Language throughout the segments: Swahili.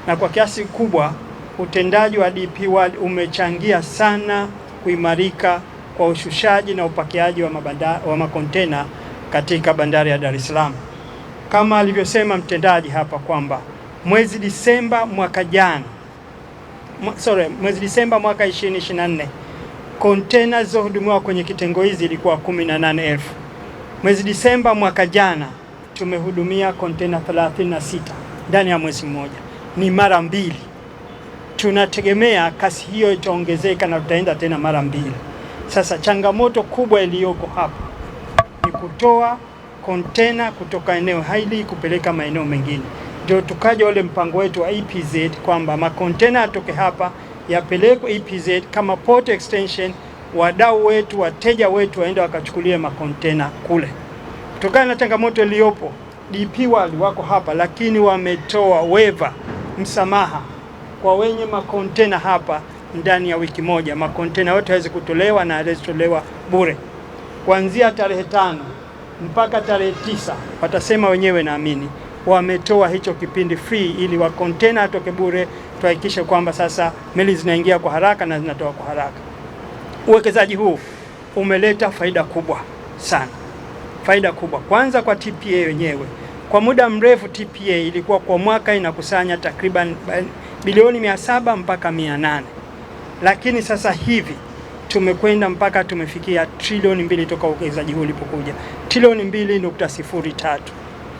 na kwa kiasi kubwa utendaji wa DP World umechangia sana kuimarika kwa ushushaji na upakiaji wa makontena katika bandari ya Dar es Salaam. Kama alivyosema mtendaji hapa kwamba mwezi Disemba mwaka 2024 kontena zilizohudumiwa kwenye kitengo hizi ilikuwa 18,000. Mwezi Disemba mwaka jana tumehudumia kontena 36 ndani ya mwezi mmoja, ni mara mbili. Tunategemea kasi hiyo itaongezeka na tutaenda tena mara mbili. Sasa changamoto kubwa iliyoko hapa ni kutoa kontena kutoka eneo hili kupeleka maeneo mengine. Ndio tukaja ule mpango wetu wa EPZ kwamba makontena yatoke hapa yapelekwe EPZ kama port extension, wadau wetu, wateja wetu waende wakachukulie makontena kule. Kutokana na changamoto iliyopo, DP World wako hapa, lakini wametoa waiver, msamaha kwa wenye makontena hapa ndani ya wiki moja. Makontena yote hawezi kutolewa na hawezi kutolewa bure. Kuanzia tarehe 5 mpaka tarehe 9 watasema wenyewe, naamini wametoa hicho kipindi free ili wa kontena atoke bure. Tuhakikishe kwamba sasa meli zinaingia kwa haraka na zinatoka kwa haraka. Uwekezaji huu umeleta faida kubwa sana. Faida kubwa kwanza kwa TPA wenyewe. Kwa muda mrefu TPA ilikuwa kwa mwaka inakusanya takriban bilioni 700 mpaka 800. Lakini sasa hivi tumekwenda mpaka tumefikia trilioni 2 toka uwekezaji huu ulipokuja. Trilioni 2.03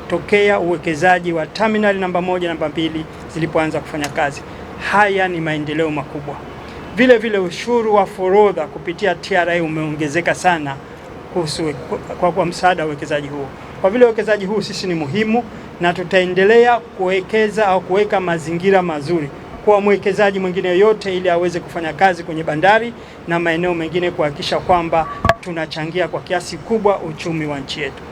tokea uwekezaji wa terminal namba 1 namba 2 zilipoanza kufanya kazi. Haya ni maendeleo makubwa. Vile vile ushuru wa forodha kupitia TRA umeongezeka sana kwa msaada wa uwekezaji huu. Kwa vile uwekezaji huu sisi ni muhimu, na tutaendelea kuwekeza au kuweka mazingira mazuri kwa mwekezaji mwingine yoyote ili aweze kufanya kazi kwenye bandari na maeneo mengine, kuhakikisha kwamba tunachangia kwa kiasi kubwa uchumi wa nchi yetu.